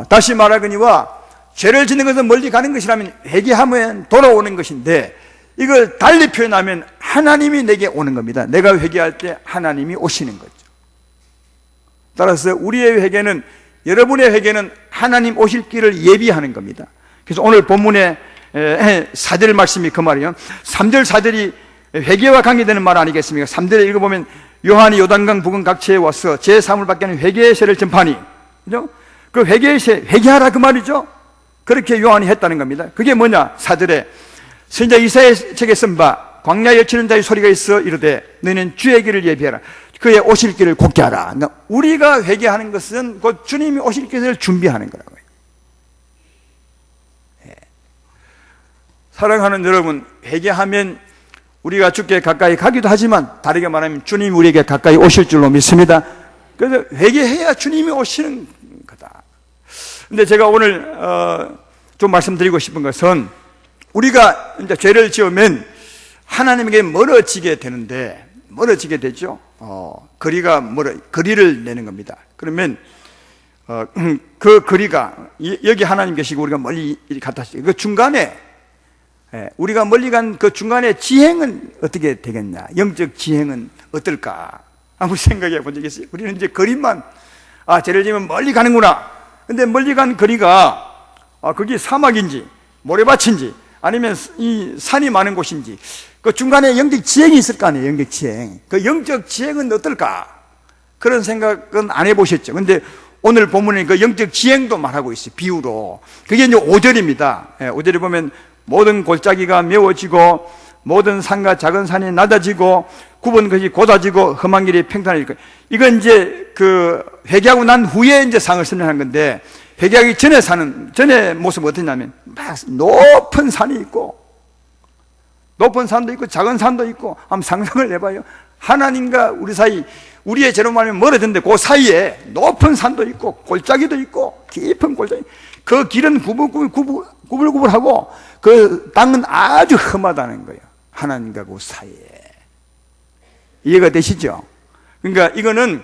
다시 말하거니와 죄를 짓는 것은 멀리 가는 것이라면 회개하면 돌아오는 것인데, 이걸 달리 표현하면 하나님이 내게 오는 겁니다. 내가 회개할 때 하나님이 오시는 거죠. 따라서 우리의 회개는, 여러분의 회개는 하나님 오실 길을 예비하는 겁니다. 그래서 오늘 본문의 4절 말씀이 그 말이에요. 3절 4절이 회개와 관계되는 말 아니겠습니까? 3절에 읽어보면 요한이 요단강 부근 각처에 와서 제 사물 밖에 하는 회개의 세를 전파하니, 그죠? 그 회개의 세, 회개하라 그 말이죠. 그렇게 요한이 했다는 겁니다. 그게 뭐냐? 4절에 선지자 이사야의 책에 쓴 바 광야에 치는 자의 소리가 있어 이르되 너희는 주의 길을 예비하라. 그의 오실 길을 곱게 하라. 그러니까 우리가 회개하는 것은 곧 주님이 오실 길을 준비하는 거라고요. 사랑하는 여러분, 회개하면 우리가 주께 가까이 가기도 하지만 다르게 말하면 주님이 우리에게 가까이 오실 줄로 믿습니다. 그래서 회개해야 주님이 오시는 거다. 근데 제가 오늘 좀 말씀드리고 싶은 것은, 우리가 이제 죄를 지으면 하나님에게 멀어지게 되는데, 멀어지게 되죠. 거리를 내는 겁니다. 그러면 그 거리가, 여기 하나님 계시고 우리가 멀리 갔다 왔어요. 그 중간에, 우리가 멀리 간 그 중간에 지행은 어떻게 되겠냐? 영적 지행은 어떨까? 아무 생각해 본 적 있어요? 우리는 이제 거리만, 죄를 지으면 멀리 가는구나. 근데 멀리 간 거리가, 거기 사막인지, 모래밭인지, 아니면 이 산이 많은 곳인지, 그 중간에 영적 지행이 있을 거 아니에요, 영적 지행. 그 영적 지행은 어떨까? 그런 생각은 안 해보셨죠? 근데 오늘 본문에 그 영적 지행도 말하고 있어요, 비유로. 그게 이제 5절입니다. 5절에 보면 모든 골짜기가 메워지고 모든 산과 작은 산이 낮아지고 굽은 것이 곧아지고 험한 길이 평탄해질 거예요. 이건 이제 그 회개하고 난 후에 이제 상을 설명하는 건데, 회개하기 전에 모습은 어떠냐면 막 높은 산이 있고, 높은 산도 있고 작은 산도 있고, 한번 상상을 해봐요. 하나님과 우리 사이, 우리의 죄로 말하면 멀어졌는데 그 사이에 높은 산도 있고 골짜기도 있고 깊은 골짜기, 그 길은 구불구불하고 그 땅은 아주 험하다는 거예요. 하나님과 그 사이에. 이해가 되시죠? 그러니까 이거는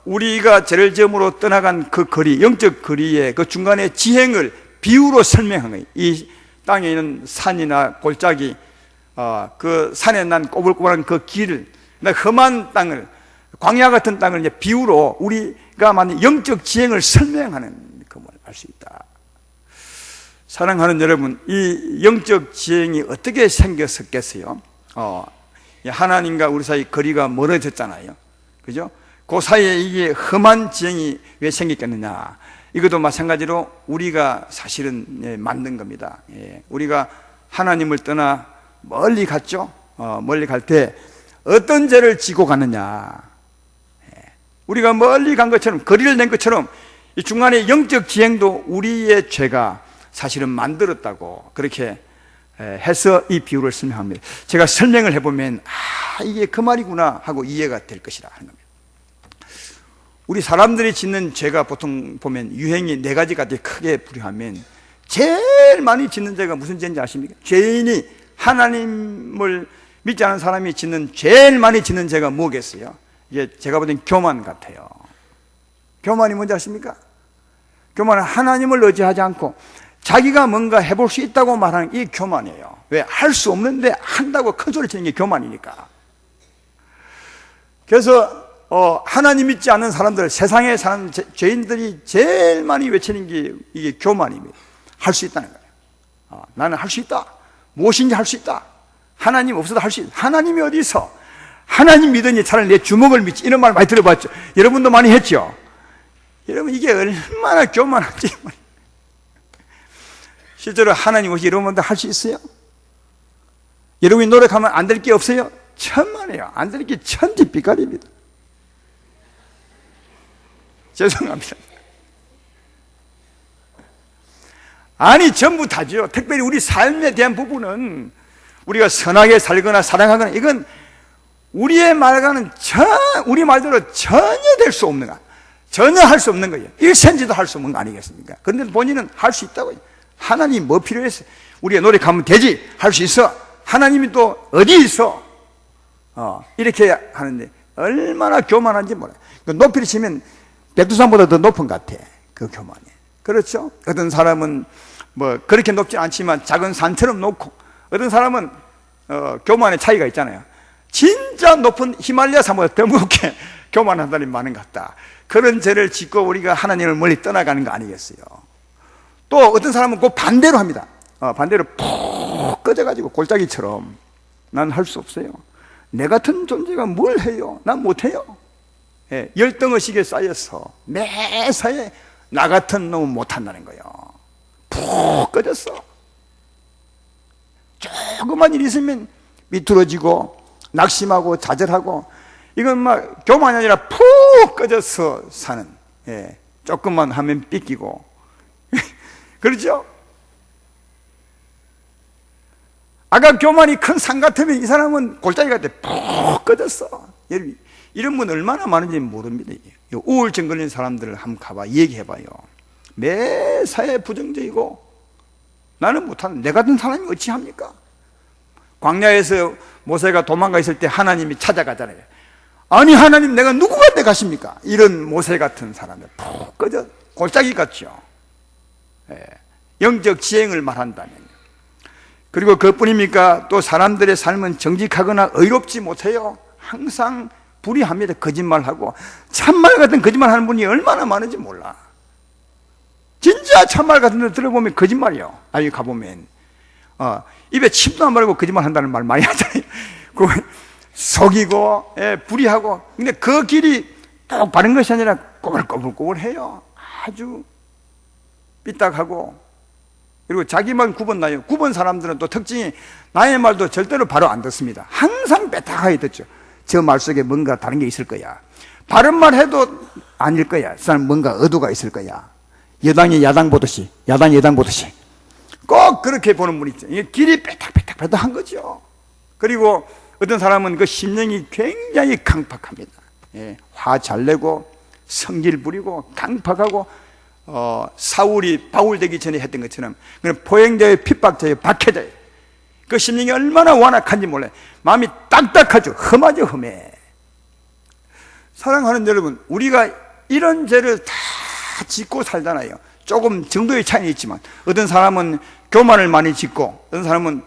우리가 죄를 지음으로 떠나간 그 거리, 영적 거리의 그 중간의 지행을 비유로 설명한 거예요. 이 땅에 있는 산이나 골짜기, 그 산에 난 꼬불꼬불한 그 길을, 험한 땅을, 광야 같은 땅을 이제 비유로 우리가 만든 영적 지행을 설명하는 그걸 알 수 있다. 사랑하는 여러분, 이 영적 지행이 어떻게 생겼었겠어요? 하나님과 우리 사이 거리가 멀어졌잖아요. 그죠? 그 사이에 이게 험한 지행이 왜 생겼겠느냐? 이것도 마찬가지로 우리가 사실은 만든 겁니다. 우리가 하나님을 떠나 멀리 갔죠? 멀리 갈 때 어떤 죄를 지고 가느냐? 우리가 멀리 간 것처럼, 거리를 낸 것처럼 이 중간에 영적 지행도 우리의 죄가 사실은 만들었다고 그렇게 해서 이 비유를 설명합니다. 제가 설명을 해보면 이게 그 말이구나 하고 이해가 될 것이라 하는 겁니다. 우리 사람들이 짓는 죄가 보통 보면 유행이 4가지까지 크게 분류하면 제일 많이 짓는 죄가 무슨 죄인지 아십니까? 죄인이, 하나님을 믿지 않은 사람이 짓는 제일 많이 짓는 죄가 뭐겠어요? 이게 제가 볼 땐 교만 같아요. 교만이 뭔지 아십니까? 교만은 하나님을 의지하지 않고 자기가 뭔가 해볼 수 있다고 말하는 이 교만이에요. 왜? 할 수 없는데 한다고 큰 소리 치는 게 교만이니까. 그래서 하나님 믿지 않는 사람들, 세상에 사는 죄인들이 제일 많이 외치는 게 이게 교만입니다. 할 수 있다는 거예요. 나는 할 수 있다. 무엇인지 할 수 있다. 하나님 없어도 할 수 있다. 하나님이 어디 있어? 하나님 믿으니 차라리 내 주먹을 믿지. 이런 말 많이 들어봤죠. 여러분도 많이 했죠. 여러분, 이게 얼마나 교만한지. 실제로 하나님 없이 여러분도 할 수 있어요? 여러분이 노력하면 안 될 게 없어요? 천만에요. 안 될 게 천지빛깔입니다. 죄송합니다. 아니, 전부 다죠. 특별히 우리 삶에 대한 부분은 우리가 선하게 살거나 사랑하거나, 이건 우리의 말과는 우리 말대로 전혀 될 수 없는 거, 전혀 할 수 없는 거예요. 1cm도 할 수 없는 거 아니겠습니까? 그런데 본인은 할 수 있다고요. 하나님 뭐 필요했어요? 우리가 노력하면 되지. 할 수 있어. 하나님이 또 어디 있어? 이렇게 하는데 얼마나 교만한지 몰라요. 높이를 치면 백두산보다 더 높은 것 같아, 그 교만이. 그렇죠? 어떤 사람은 뭐 그렇게 높지 않지만 작은 산처럼 높고, 어떤 사람은 교만의 차이가 있잖아요. 진짜 높은 히말라야 산보다 더 무겁게 교만한 사람이 많은 것 같다. 그런 죄를 짓고 우리가 하나님을 멀리 떠나가는 거 아니겠어요? 또 어떤 사람은 그 반대로 합니다. 반대로 푹 꺼져가지고 골짜기처럼, 난 할 수 없어요. 내 같은 존재가 뭘 해요? 난 못해요. 예, 열등의식에 쌓여서 매사에 나 같은 놈은 못한다는 거예요. 푹 꺼졌어. 조그만 일 있으면 미끄러지고 낙심하고 좌절하고, 이건 막 교만이 아니라 푹 꺼져서 사는, 예, 조금만 하면 삐끼고 그렇죠? 아까 교만이 큰 산 같으면 이 사람은 골짜기 같아 푹 꺼졌어. 여러분, 이런 분 얼마나 많은지 모릅니다. 우울증 걸린 사람들을 한번 가봐 얘기해봐요. 매사에 부정적이고 나는 못하는, 내 같은 사람이 어찌 합니까? 광야에서 모세가 도망가 있을 때 하나님이 찾아가잖아요. 아니 하나님, 내가 누구가 돼 가십니까? 이런 모세 같은 사람들 푹 꺼져 골짜기 같죠. 예, 영적 지행을 말한다면. 그리고 그뿐입니까? 또 사람들의 삶은 정직하거나 의롭지 못해요. 항상 불의합니다. 거짓말하고. 참말 같은 거짓말하는 분이 얼마나 많은지 몰라. 진짜 참말 같은 데 들어보면 거짓말이요. 아니 가보면 입에 침도 안 바르고 거짓말 한다는 말 많이 하잖아요. 그 속이고, 예, 불의하고. 근데 그 길이 딱 바른 것이 아니라 꼬불꼬불꼬불해요. 아주 삐딱하고. 그리고 자기만 구분나요. 구분 사람들은 또 특징이 나의 말도 절대로 바로 안 듣습니다. 항상 삐딱하게 듣죠. 저 말 속에 뭔가 다른 게 있을 거야. 바른 말 해도 아닐 거야. 그 사람 뭔가 의도가 있을 거야. 여당이 야당 보듯이, 야당이 여당 보듯이 꼭 그렇게 보는 분이 있죠. 이게 길이 삐딱삐딱한 거죠. 그리고 어떤 사람은 그 심령이 굉장히 강팍합니다. 예, 화 잘 내고 성질 부리고 강팍하고, 사울이 바울 되기 전에 했던 것처럼 그냥 포행자의 핍박자의 박해자예요. 그 심령이 얼마나 완악한지 몰라요. 마음이 딱딱하죠. 험하죠. 험해. 사랑하는 여러분, 우리가 이런 죄를 다 짓고 살잖아요. 조금 정도의 차이는 있지만, 어떤 사람은 교만을 많이 짓고, 어떤 사람은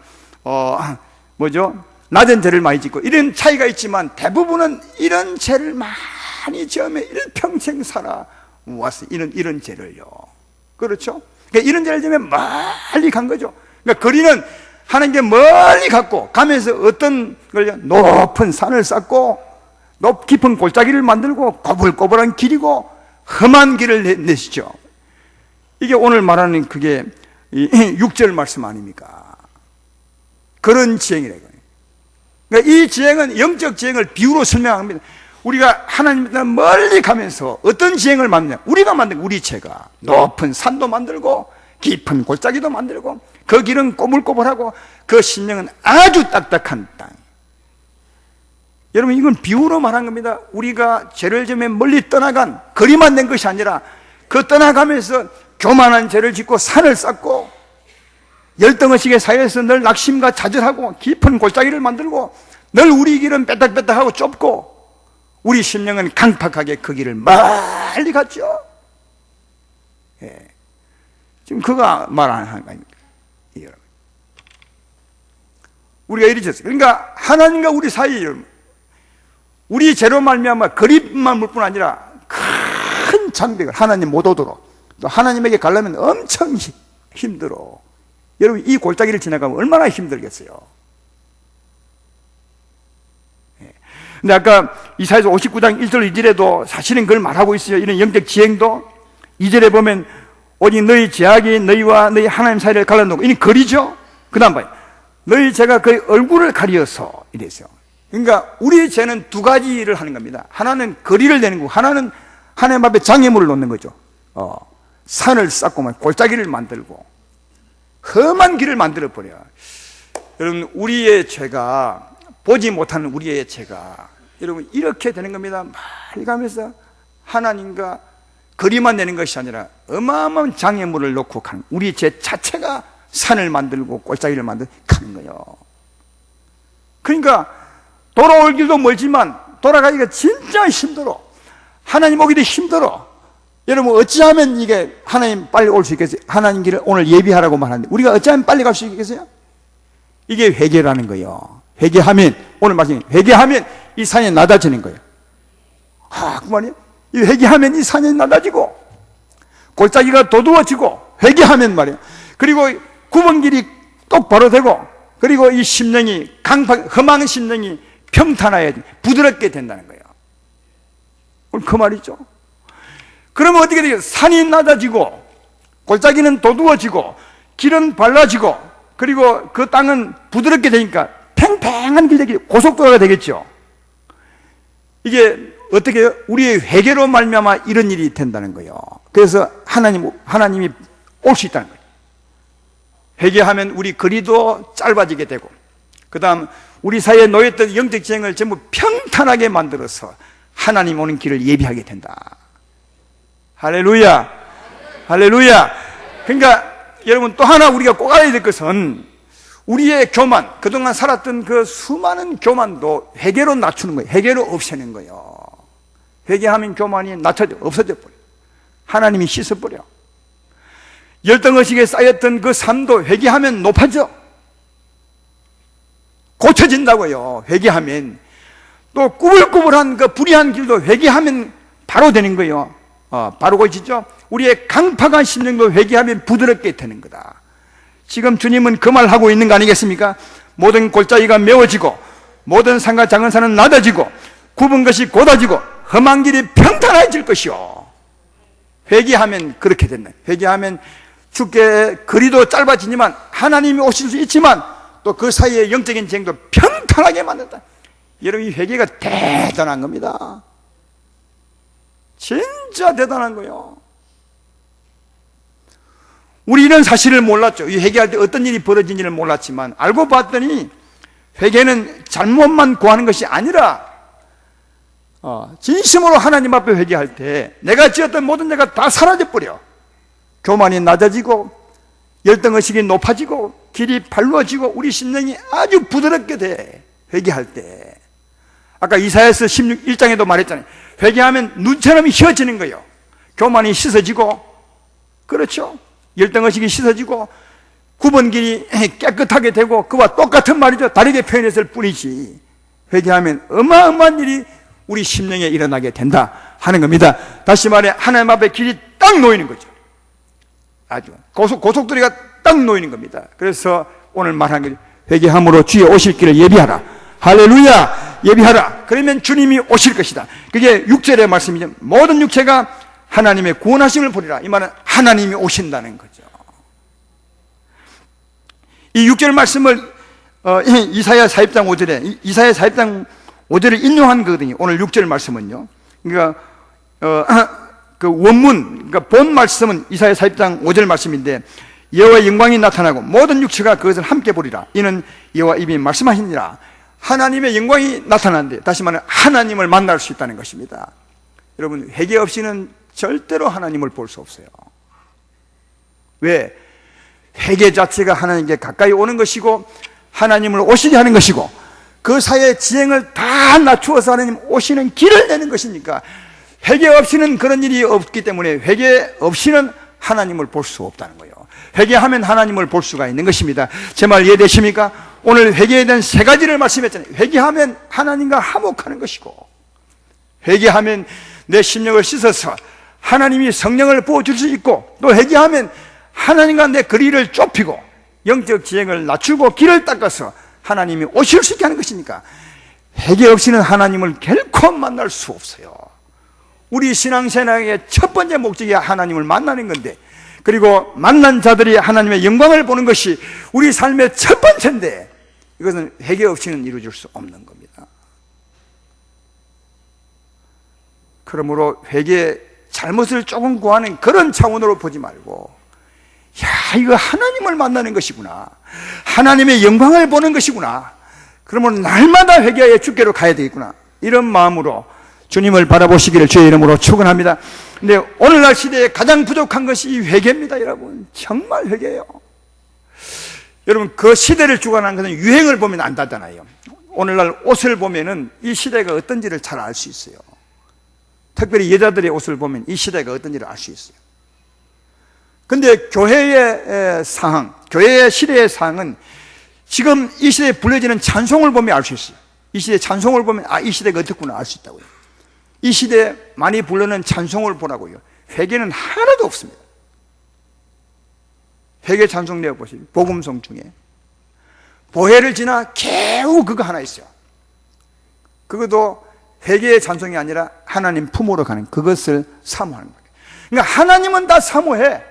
낮은 죄를 많이 짓고, 이런 차이가 있지만 대부분은 이런 죄를 많이 지으며 일평생 살아왔어요. 이런 죄를요. 그렇죠? 그러니까 이런 죄를 지으면 멀리 간 거죠. 그러니까 거리는 하나님께 멀리 갔고, 가면서 어떤 걸 높은 산을 쌓고 깊은 골짜기를 만들고 꼬불꼬불한 길이고 험한 길을 내시죠. 이게 오늘 말하는 그게 6절 말씀 아닙니까? 그런 지행이래요. 그러니까 이 지행은 영적 지행을 비유로 설명합니다. 우리가 하나님보다 멀리 가면서 어떤 지행을 만드냐? 우리가 만든 우리 죄가 높은 산도 만들고 깊은 골짜기도 만들고, 그 길은 꼬불꼬불하고 그 심령은 아주 딱딱한 땅. 여러분, 이건 비유로 말한 겁니다. 우리가 죄를 지으며 멀리 떠나간, 거리만 낸 것이 아니라 그 떠나가면서 교만한 죄를 짓고 산을 쌓고 열등의식에 사이에서 늘 낙심과 좌절하고 깊은 골짜기를 만들고, 늘 우리 길은 빼딱빼딱하고 좁고 우리 심령은 강팍하게 그 길을 멀리 갔죠. 예. 지금 그가 말하는 거 아닙니까? 우리가 이리 졌어요. 그러니까 하나님과 우리 사이, 우리 죄로 말미암아 거리만 물 뿐 아니라 큰 장벽을, 하나님 못 오도록, 또 하나님에게 가려면 엄청 힘들어. 여러분, 이 골짜기를 지나가면 얼마나 힘들겠어요. 근데 아까 이사야서 59장 1절 2절에도 사실은 그걸 말하고 있어요. 이런 영적 지행도 2절에 보면 오직 너희 죄악이 너희와 너희 하나님 사이를 갈라놓고, 이는 거리죠. 그 다음 봐요. 너희 죄가 그의 얼굴을 가리어서 이랬어요. 그러니까 우리 죄는 두 가지를 하는 겁니다. 하나는 거리를 내는 거고, 하나는 하나님 앞에 장애물을 놓는 거죠. 산을 쌓고 골짜기를 만들고 험한 길을 만들어 버려요. 여러분, 우리의 죄가, 보지 못하는 우리의 죄가 여러분 이렇게 되는 겁니다. 많이 가면서 하나님과 거리만 내는 것이 아니라 어마어마한 장애물을 놓고 가는, 우리 죄 자체가 산을 만들고 골짜기를 만들고 가는 거예요. 그러니까 돌아올 길도 멀지만 돌아가기가 진짜 힘들어. 하나님 오기도 힘들어. 여러분 어찌하면 이게 하나님 빨리 올 수 있겠어요? 하나님 길을 오늘 예비하라고 말하는데 우리가 어찌하면 빨리 갈 수 있겠어요? 이게 회개라는 거예요. 회개하면, 오늘 말씀 회개하면 이 산이 낮아지는 거예요. 그 말이에요. 이 회개하면 이 산이 낮아지고 골짜기가 도두어지고, 회개하면 말이에요. 그리고 굽은 길이 똑바로 되고, 그리고 이 심령이 험한 심령이 평탄하여 부드럽게 된다는 거예요. 그 말이죠. 그러면 어떻게 되겠어요? 산이 낮아지고 골짜기는 도두어지고 길은 발라지고, 그리고 그 땅은 부드럽게 되니까 팽팽한 길이 고속도로가 되겠죠. 이게 어떻게 우리의 회개로 말미암아 이런 일이 된다는 거예요. 그래서 하나님이 올 수 있다는 거예요. 회개하면 우리 거리도 짧아지게 되고, 그 다음 우리 사이에 놓였던 영적 지형을 전부 평탄하게 만들어서 하나님 오는 길을 예비하게 된다. 할렐루야, 할렐루야. 그러니까 여러분 또 하나 우리가 꼭 알아야 될 것은, 우리의 교만, 그동안 살았던 그 수많은 교만도 회개로 낮추는 거예요. 회개로 없애는 거예요. 회개하면 교만이 없어져 버려요. 하나님이 씻어버려. 열등의식에 쌓였던 그 삶도 회개하면 높아져. 고쳐진다고요. 회개하면. 또 꾸불꾸불한 그 불의한 길도 회개하면 바로 되는 거예요. 바로 고치죠. 우리의 강팍한 심령도 회개하면 부드럽게 되는 거다. 지금 주님은 그 말 하고 있는 거 아니겠습니까? 모든 골짜기가 메워지고, 모든 산과 작은 산은 낮아지고, 굽은 것이 곧아지고, 험한 길이 평탄해질 것이요. 회개하면 그렇게 된다. 회개하면 주께 거리도 짧아지지만 하나님이 오실 수 있지만, 또 그 사이의 영적인 지형도 평탄하게 만든다. 여러분, 이 회개가 대단한 겁니다. 진짜 대단한 거예요. 우리 이런 사실을 몰랐죠. 이 회개할 때 어떤 일이 벌어진지를 몰랐지만, 알고 봤더니 회개는 잘못만 구하는 것이 아니라 진심으로 하나님 앞에 회개할 때 내가 지었던 모든 죄가 다 사라져버려. 교만이 낮아지고 열등의식이 높아지고 길이 발루어지고 우리 심령이 아주 부드럽게 돼. 회개할 때. 아까 이사야서 1장에도 말했잖아요. 회개하면 눈처럼 휘어지는 거예요. 교만이 씻어지고, 그렇죠? 열등의식이 씻어지고 굽은 길이 깨끗하게 되고, 그와 똑같은 말이죠. 다르게 표현했을 뿐이지. 회개하면 어마어마한 일이 우리 심령에 일어나게 된다 하는 겁니다. 다시 말해, 하나님 앞에 길이 딱 놓이는 거죠. 아주 고속도로가 딱 놓이는 겁니다. 그래서 오늘 말한 게, 회개함으로 주의 오실 길을 예비하라. 할렐루야, 예비하라. 그러면 주님이 오실 것이다. 그게 6절의 말씀이죠. 모든 육체가 하나님의 구원하심을 보리라. 이 말은 하나님이 오신다는 거죠. 이 6절 말씀을 이사야 40장 5절에 이사야 40장 5절을 인용한 거거든요. 오늘 6절 말씀은요. 그러니까 그 원문, 그러니까 본 말씀은 이사야 40장 5절 말씀인데, 여호와의 영광이 나타나고 모든 육체가 그것을 함께 보리라. 이는 여호와 입이 말씀하시니라. 하나님의 영광이 나타나는데, 다시 말하면 하나님을 만날 수 있다는 것입니다. 여러분, 회개 없이는 절대로 하나님을 볼 수 없어요. 왜? 회개 자체가 하나님께 가까이 오는 것이고, 하나님을 오시게 하는 것이고, 그 사이의 지행을 다 낮추어서 하나님 오시는 길을 내는 것이니까, 회개 없이는 그런 일이 없기 때문에 회개 없이는 하나님을 볼 수 없다는 거예요. 회개하면 하나님을 볼 수가 있는 것입니다. 제 말 이해되십니까? 오늘 회개에 대한 3가지를 말씀했잖아요. 회개하면 하나님과 화목하는 것이고, 회개하면 내 심령을 씻어서 하나님이 성령을 부어줄 수 있고, 또 회개하면 하나님과 내 거리를 좁히고 영적 지행을 낮추고 길을 닦아서 하나님이 오실 수 있게 하는 것이니까, 회개 없이는 하나님을 결코 만날 수 없어요. 우리 신앙생활의 첫 번째 목적이 하나님을 만나는 건데, 그리고 만난 자들이 하나님의 영광을 보는 것이 우리 삶의 첫 번째인데, 이것은 회개 없이는 이루어질 수 없는 겁니다. 그러므로 회개, 잘못을 조금 구하는 그런 차원으로 보지 말고, 야, 이거 하나님을 만나는 것이구나, 하나님의 영광을 보는 것이구나, 그러면 날마다 회개하여 주께로 가야 되겠구나, 이런 마음으로 주님을 바라보시기를 주의 이름으로 축원합니다. 근데 오늘날 시대에 가장 부족한 것이 이 회개입니다. 여러분, 정말 회개예요. 여러분, 그 시대를 주관하는 것은 유행을 보면 안다잖아요. 오늘날 옷을 보면은 이 시대가 어떤지를 잘 알 수 있어요. 특별히 여자들의 옷을 보면 이 시대가 어떤지를 알 수 있어요. 근데 교회의 상황, 교회의 시대의 상황은 지금 이 시대에 불려지는 찬송을 보면 알 수 있어요. 이 시대의 찬송을 보면 이 시대가 어떻구나 알 수 있다고요. 이 시대에 많이 부르는 찬송을 보라고요. 회개는 하나도 없습니다. 회개 찬송 내어 보시죠. 복음송 중에 보혜를 지나 겨우 그거 하나 있어요. 그것도 회개의 찬송이 아니라 하나님 품으로 가는 그것을 사모하는 거예요. 그러니까 하나님은 다 사모해.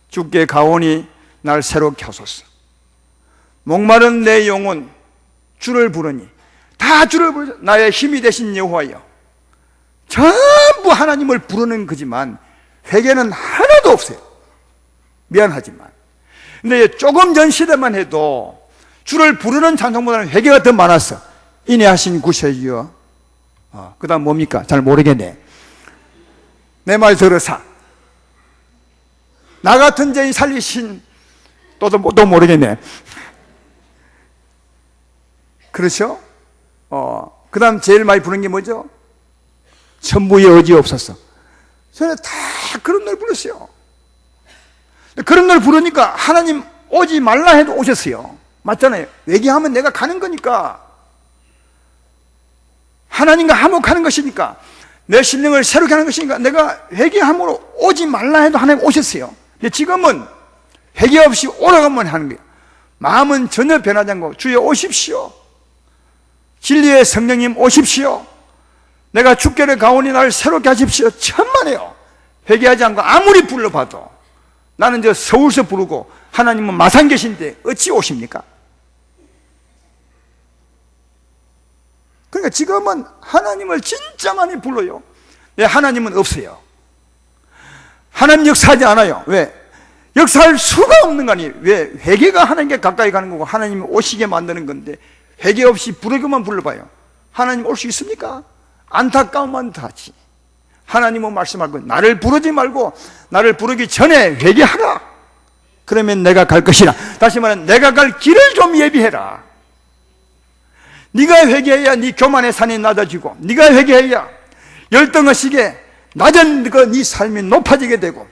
주께 가오니 날 새롭게 하소서. 목마른 내 영혼 주를 부르니 다 주를 부르죠. 나의 힘이 되신 여호와여. 전부 하나님을 부르는 거지만 회개는 하나도 없어요. 미안하지만. 근데 조금 전 시대만 해도 주를 부르는 찬송보다는 회개가 더 많았어. 인내하신 구세주여. 그 다음 뭡니까? 잘 모르겠네. 내 말 들으사. 나 같은 죄인 살리신 또 모르겠네. 그렇죠? 그 다음 제일 많이 부르는 게 뭐죠? 천부의 의지 없었어. 저는 다 그런 노래 불렀어요. 그런 노래 부르니까 하나님 오지 말라 해도 오셨어요. 맞잖아요. 회개하면 내가 가는 거니까. 하나님과 화목하는 것이니까. 내 심령을 새롭게 하는 것이니까 내가 회개함으로 오지 말라 해도 하나님 오셨어요. 근데 지금은 회개 없이 오라고만 하는 거예요. 마음은 전혀 변하지 않고 주여 오십시오. 진리의 성령님 오십시오. 내가 주께를 가오니 나를 새롭게 하십시오. 천만에요. 회개하지 않고 아무리 불러봐도 나는 저 서울서 부르고 하나님은 마산 계신데 어찌 오십니까? 그러니까 지금은 하나님을 진짜 많이 불러요. 왜? 하나님은 없어요. 하나님 역사하지 않아요. 왜? 역사할 수가 없는 거 아니에요. 왜? 회개가 하나님께 가까이 가는 거고 하나님이 오시게 만드는 건데 회개 없이 부르기만 불러봐요. 하나님 올 수 있습니까? 안타까움만 하지. 하나님은 말씀하고 나를 부르지 말고 나를 부르기 전에 회개하라. 그러면 내가 갈 것이라. 다시 말하면 내가 갈 길을 좀 예비해라. 네가 회개해야 네 교만의 산이 낮아지고 네가 회개해야 열등의식에 낮은 네 삶이 높아지게 되고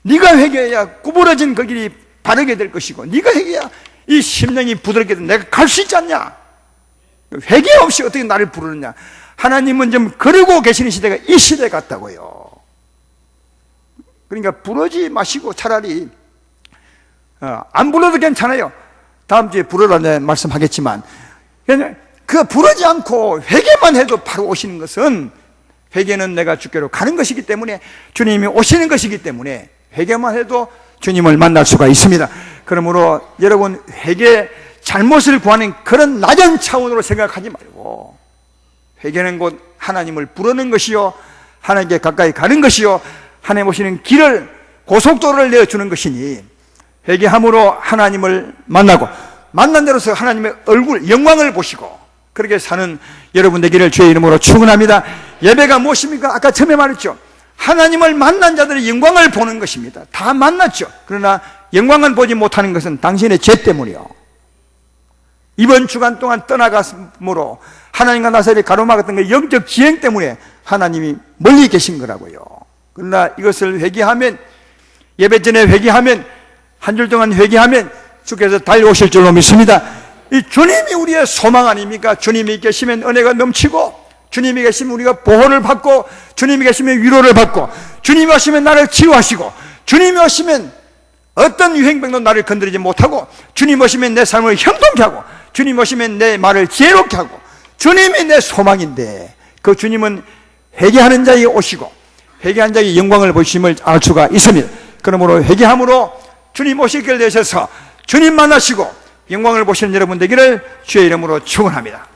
네가 회개해야 구부러진 그 길이 바르게 될 것이고 네가 회개해야 이 심령이 부드럽게 되고 내가 갈 수 있지 않냐. 회개 없이 어떻게 나를 부르느냐. 하나님은 좀 그러고 계시는 시대가 이 시대 같다고요. 그러니까 부르지 마시고 차라리 안 불러도 괜찮아요. 다음 주에 부르라 내 말씀하겠지만 그냥 그 부르지 않고 회개만 해도 바로 오시는 것은 회개는 내가 주께로 가는 것이기 때문에 주님이 오시는 것이기 때문에 회개만 해도 주님을 만날 수가 있습니다. 그러므로 여러분 회개 잘못을 구하는 그런 낮은 차원으로 생각하지 말고 회개는 곧 하나님을 부르는 것이요 하나님께 가까이 가는 것이요 하나님 오시는 길을 고속도로를 내어주는 것이니 회개함으로 하나님을 만나고 만난 대로서 하나님의 얼굴 영광을 보시고 그렇게 사는 여러분 되기를 주의 이름으로 축원합니다. 예배가 무엇입니까? 아까 처음에 말했죠. 하나님을 만난 자들의 영광을 보는 것입니다. 다 만났죠. 그러나 영광을 보지 못하는 것은 당신의 죄 때문이요. 이번 주간 동안 떠나갔으므로 하나님과 나 사이에 가로막았던 그 영적 지행 때문에 하나님이 멀리 계신 거라고요. 그러나 이것을 회개하면 예배 전에 회개하면 한 줄 동안 회개하면 주께서 달려오실 줄로 믿습니다. 이 주님이 우리의 소망 아닙니까? 주님이 계시면 은혜가 넘치고 주님이 계시면 우리가 보호를 받고 주님이 계시면 위로를 받고 주님이 오시면 나를 치유하시고 주님이 오시면 어떤 유행병도 나를 건드리지 못하고 주님 오시면 내 삶을 형통케 하고 주님 오시면 내 말을 지혜롭게 하고 주님이 내 소망인데 그 주님은 회개하는 자에게 오시고 회개한 자에게 영광을 보심을 알 수가 있습니다. 그러므로 회개함으로 주님 오실 길 되셔서 주님 만나시고 영광을 보시는 여러분 되기를 주의 이름으로 축원합니다.